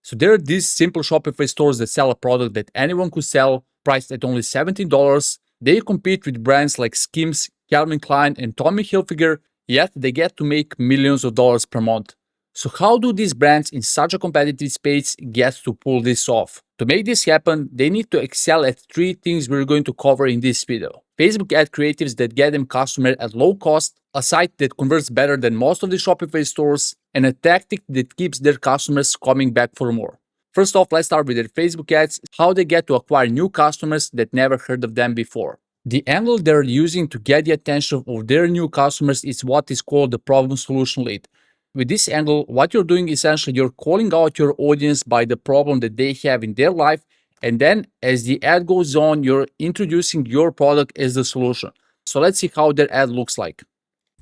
So there are these simple Shopify stores that sell a product that anyone could sell, priced at only $17. They compete with brands like Skims, Calvin Klein, and Tommy Hilfiger, yet they get to make millions of dollars per month. So how do these brands in such a competitive space get to pull this off? To make this happen, they need to excel at three things we're going to cover in this video. Facebook ad creatives that get them customers at low cost, a site that converts better than most of the Shopify stores, and a tactic that keeps their customers coming back for more. First off, let's start with their Facebook ads, how they get to acquire new customers that never heard of them before. The angle they're using to get the attention of their new customers is what is called the problem solution lead. With this angle, what you're doing essentially, you're calling out your audience by the problem that they have in their life, and then as the ad goes on, you're introducing your product as the solution. So let's see how their ad looks like.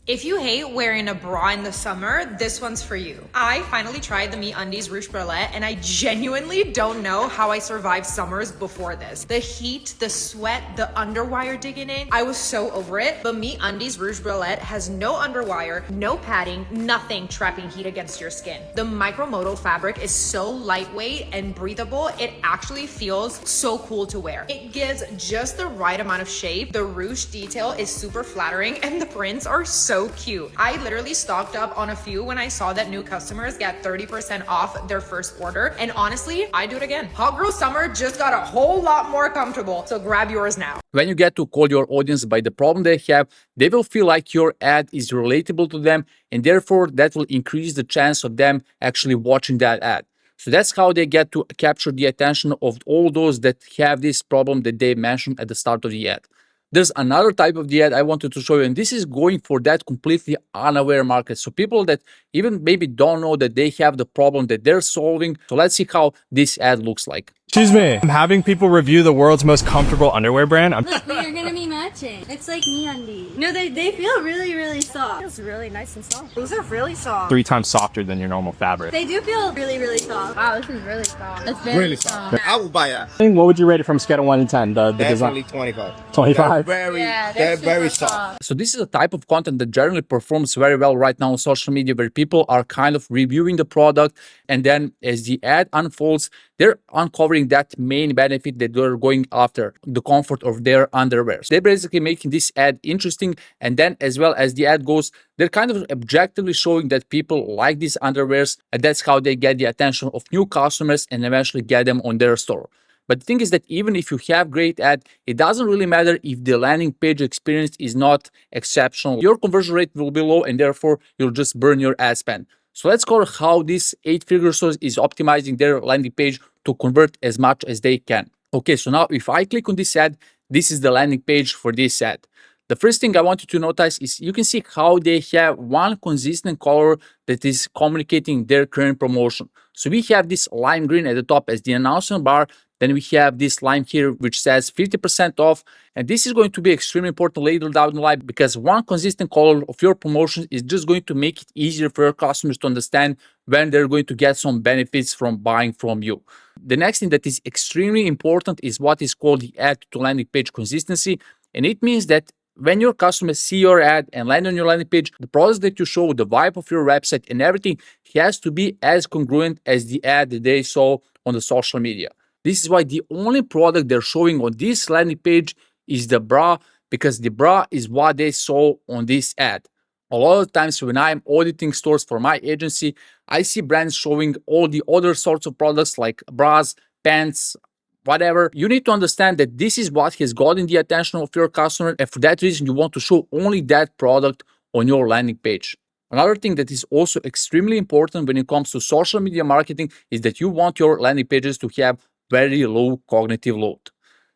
If you hate wearing a bra in the summer, this one's for you. I finally tried the MeUndies Rouge Bralette, and I genuinely don't know how I survived summers before this. The heat, the sweat, the underwire digging in, I was so over it. But MeUndies Rouge Bralette has no underwire, no padding, nothing trapping heat against your skin. The micromodal fabric is so lightweight and breathable, it actually feels so cool to wear. It gives just the right amount of shape. The ruche detail is super flattering, and the prints are so cute. I literally stocked up on a few when I saw that new customers get 30% off their first order. And honestly, I do it again. Hot Girl Summer just got a whole lot more comfortable. So grab yours now. When you get to call your audience by the problem they have, they will feel like your ad is relatable to them, and therefore that will increase the chance of them actually watching that ad. So that's how they get to capture the attention of all those that have this problem that they mentioned at the start of the ad. There's another type of the ad I wanted to show you, and this is going for that completely unaware market. So people that even maybe don't know that they have the problem that they're solving. So let's see how this ad looks like. Excuse me, I'm having people review the world's most comfortable underwear brand. Look, we are gonna be matching. It's like MeUndies. No, they feel really soft. It feels really nice and soft. These are really soft. 3 times softer than your normal fabric. They do feel really soft. Wow, this is really soft. It's very Really soft. I will buy that. What would you rate it from scale of 1 to 10? The Definitely design? 25. 25? They're very soft. So this is a type of content that generally performs very well right now on social media, where people are kind of reviewing the product, and then as the ad unfolds, they're uncovering that main benefit that they're going after, the comfort of their underwear. They're basically making this ad interesting, and then as well as the ad goes, they're kind of objectively showing that people like these underwears, and that's how they get the attention of new customers and eventually get them on their store. But the thing is that even if you have great ad, it doesn't really matter if the landing page experience is not exceptional. Your conversion rate will be low, and therefore you'll just burn your ad spend. So let's cover how this 8-figure store is optimizing their landing page to convert as much as they can. Okay, so now if I click on this ad, this is the landing page for this ad. The first thing I want you to notice is you can see how they have one consistent color that is communicating their current promotion. So we have this lime green at the top as the announcement bar. Then we have this line here which says 50% off, and this is going to be extremely important later down the line, because one consistent color of your promotion is just going to make it easier for your customers to understand when they're going to get some benefits from buying from you. The next thing that is extremely important is what is called the ad to landing page consistency, and it means that when your customers see your ad and land on your landing page, the products that you show, the vibe of your website and everything has to be as congruent as the ad that they saw on the social media. This is why the only product they're showing on this landing page is the bra, because the bra is what they saw on this ad. A lot of times when I'm auditing stores for my agency, I see brands showing all the other sorts of products like bras, pants, whatever. You need to understand that this is what has gotten the attention of your customer, and for that reason, you want to show only that product on your landing page. Another thing that is also extremely important when it comes to social media marketing is that you want your landing pages to have very low cognitive load.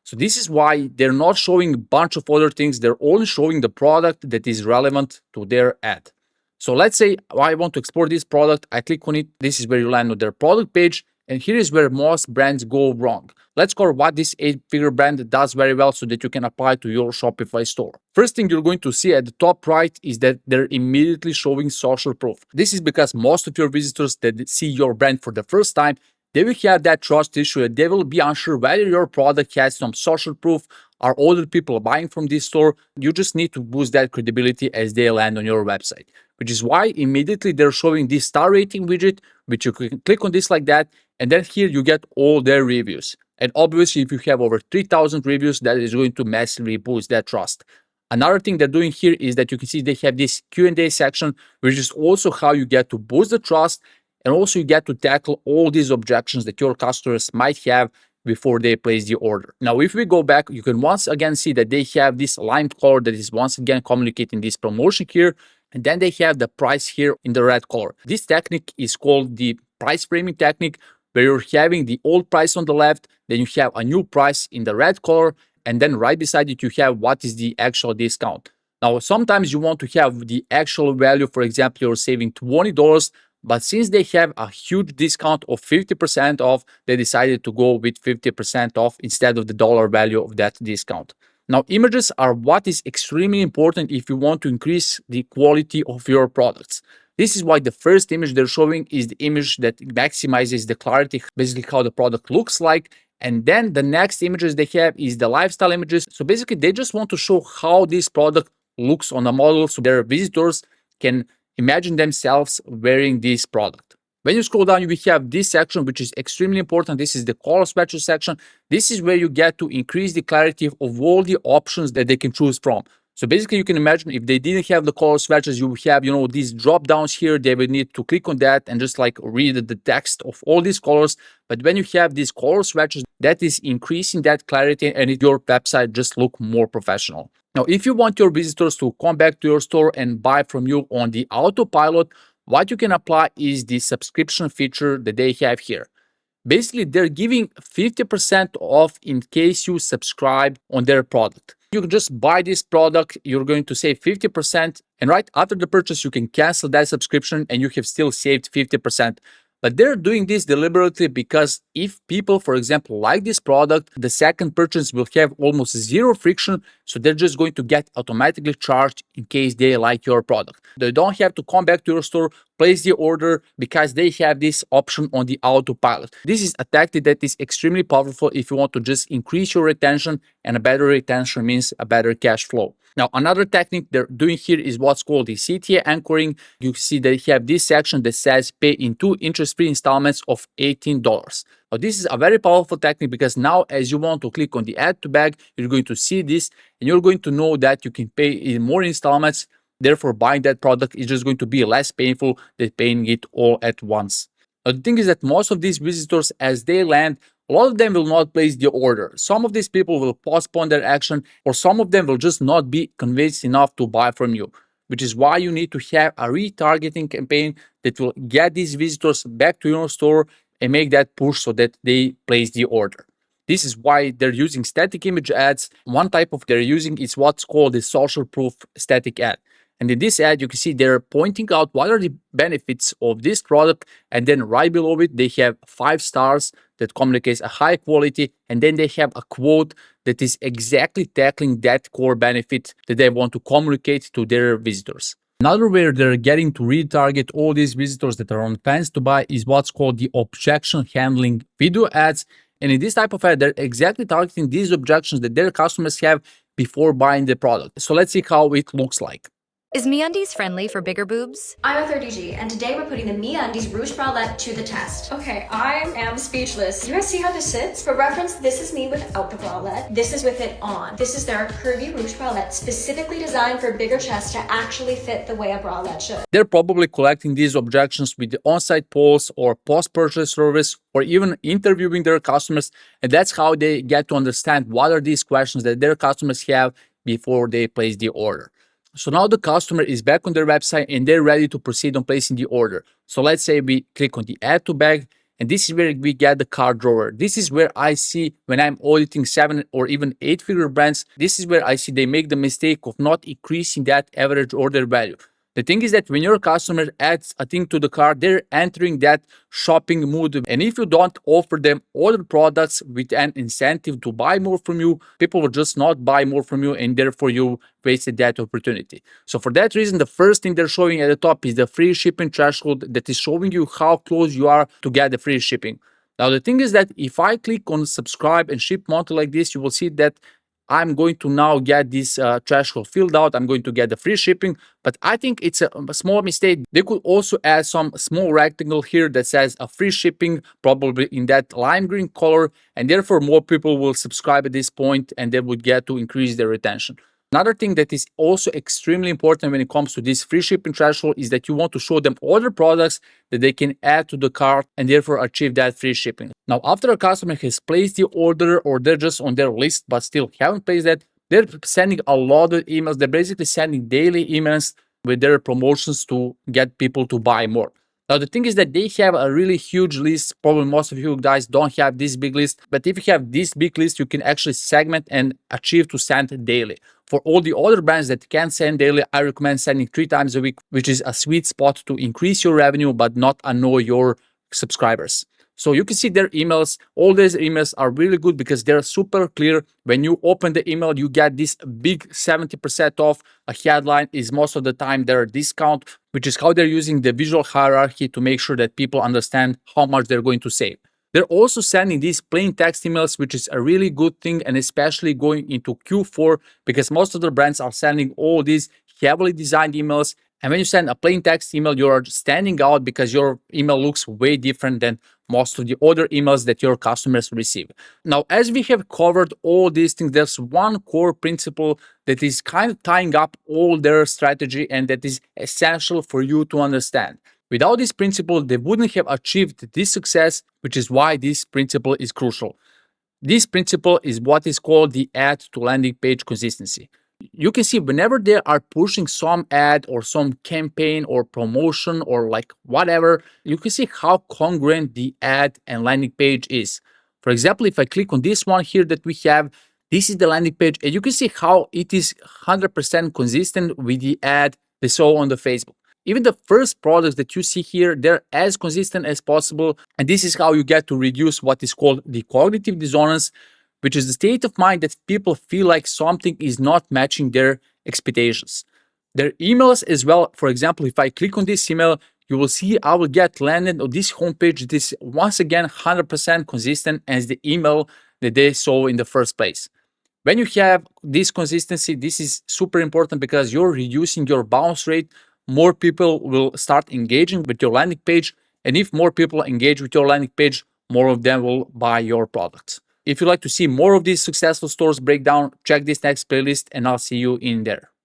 So this is why they're not showing a bunch of other things. They're only showing the product that is relevant to their ad. So let's say I want to export this product. I click on it. This is where you land on their product page. And here is where most brands go wrong. Let's cover what this 8-figure brand does very well so that you can apply to your Shopify store. First thing you're going to see at the top right is that they're immediately showing social proof. This is because most of your visitors that see your brand for the first time, they will have that trust issue, and they will be unsure whether your product has some social proof. Are other people buying from this store? You just need to boost that credibility as they land on your website, which is why immediately they're showing this star rating widget, which you can click on this like that. And then here you get all their reviews. And obviously, if you have over 3,000 reviews, that is going to massively boost that trust. Another thing they're doing here is that you can see they have this Q&A section, which is also how you get to boost the trust. And also you get to tackle all these objections that your customers might have before they place the order. Now, if we go back, you can once again see that they have this lime color that is once again communicating this promotion here. And then they have the price here in the red color. This technique is called the price framing technique, where you're having the old price on the left, then you have a new price in the red color, and then right beside it, you have what is the actual discount. Now, sometimes you want to have the actual value. For example, you're saving $20, but since they have a huge discount of 50% off, they decided to go with 50% off instead of the dollar value of that discount. Now, images are what is extremely important if you want to increase the quality of your products. This is why the first image they're showing is the image that maximizes the clarity, basically how the product looks like. And then the next images they have is the lifestyle images. So basically, they just want to show how this product looks on a model so their visitors can imagine themselves wearing this product. When you scroll down, we have this section, which is extremely important. This is the color swatches section. This is where you get to increase the clarity of all the options that they can choose from. So basically, you can imagine if they didn't have the color swatches, you have, these drop downs here. They would need to click on that and just like read the text of all these colors. But when you have these color swatches, that is increasing that clarity and your website just look more professional. Now, if you want your visitors to come back to your store and buy from you on the autopilot, what you can apply is the subscription feature that they have here. Basically, they're giving 50% off in case you subscribe on their product. You can just buy this product, you're going to save 50%, and right after the purchase, you can cancel that subscription and you have still saved 50%. But they're doing this deliberately because if people, for example, like this product, the second purchase will have almost zero friction. So they're just going to get automatically charged in case they like your product. They don't have to come back to your store, place the order because they have this option on the autopilot. This is a tactic that is extremely powerful if you want to just increase your retention, and a better retention means a better cash flow. Now, another technique they're doing here is what's called the CTA anchoring. You see they have this section that says pay in 2 interest-free installments of $18. Now, this is a very powerful technique because now as you want to click on the add to bag, you're going to see this and you're going to know that you can pay in more installments. Therefore, buying that product is just going to be less painful than paying it all at once. Now, the thing is that most of these visitors, as they land, a lot of them will not place the order. Some of these people will postpone their action, or some of them will just not be convinced enough to buy from you, which is why you need to have a retargeting campaign that will get these visitors back to your store and make that push so that they place the order. This is why they're using static image ads. One type of they're using is what's called the social proof static ad. And in this ad, you can see they're pointing out what are the benefits of this product. And then right below it, they have 5 stars that communicates a high quality. And then they have a quote that is exactly tackling that core benefit that they want to communicate to their visitors. Another way they're getting to retarget all these visitors that are on fence to buy is what's called the objection handling video ads. And in this type of ad, they're exactly targeting these objections that their customers have before buying the product. So let's see how it looks like. Is MeUndies friendly for bigger boobs? I'm a 30G, and today we're putting the MeUndies Rouge Bralette to the test. Okay, I am speechless. You guys see how this sits? For reference, this is me without the bralette. This is with it on. This is their curvy Rouge Bralette, specifically designed for bigger chests to actually fit the way a bralette should. They're probably collecting these objections with the on-site polls or post-purchase service, or even interviewing their customers, and that's how they get to understand what are these questions that their customers have before they place the order. So now the customer is back on their website and they're ready to proceed on placing the order. So let's say we click on the add to bag, and this is where we get the cart drawer. This is where I see when I'm auditing 7 or even 8-figure brands, this is where I see they make the mistake of not increasing that average order value. The thing is that when your customer adds a thing to the cart, they're entering that shopping mood. And if you don't offer them other products with an incentive to buy more from you, people will just not buy more from you, and therefore you wasted that opportunity. So for that reason, the first thing they're showing at the top is the free shipping threshold that is showing you how close you are to get the free shipping. Now, the thing is that if I click on subscribe and ship monthly like this, you will see that I'm going to now get this threshold filled out. I'm going to get the free shipping. But I think it's a small mistake. They could also add some small rectangle here that says a free shipping, probably in that lime green color. And therefore, more people will subscribe at this point and they would get to increase their retention. Another thing that is also extremely important when it comes to this free shipping threshold is that you want to show them other products that they can add to the cart and therefore achieve that free shipping. Now, after a customer has placed the order or they're just on their list but still haven't placed that, they're sending a lot of emails. They're basically sending daily emails with their promotions to get people to buy more. Now, the thing is that they have a really huge list. Probably most of you guys don't have this big list. But if you have this big list, you can actually segment and achieve to send daily. For all the other brands that can send daily, I recommend sending 3 times a week, which is a sweet spot to increase your revenue, but not annoy your subscribers. So you can see their emails. All these emails are really good because they're super clear. When you open the email, you get this big 70% off. A headline is most of the time their discount, which is how they're using the visual hierarchy to make sure that people understand how much they're going to save. They're also sending these plain text emails, which is a really good thing, and especially going into Q4 because most of the brands are sending all these heavily designed emails. And when you send a plain text email, you're standing out because your email looks way different than most of the other emails that your customers receive. Now, as we have covered all these things, there's one core principle that is kind of tying up all their strategy and that is essential for you to understand. Without this principle, they wouldn't have achieved this success, which is why this principle is crucial. This principle is what is called the ad to landing page consistency. You can see whenever they are pushing some ad or some campaign or promotion or like whatever, you can see how congruent the ad and landing page is. For example, if I click on this one here that we have, this is the landing page, and you can see how it is 100% consistent with the ad they saw on the Facebook. Even the first products that you see here, they're as consistent as possible. And this is how you get to reduce what is called the cognitive dissonance, which is the state of mind that people feel like something is not matching their expectations. Their emails as well. For example, if I click on this email, you will see I will get landed on this homepage. This once again 100% consistent as the email that they saw in the first place. When you have this consistency, this is super important because you're reducing your bounce rate. More people will start engaging with your landing page. And if more people engage with your landing page, more of them will buy your products. If you'd like to see more of these successful stores breakdown, check this next playlist and I'll see you in there.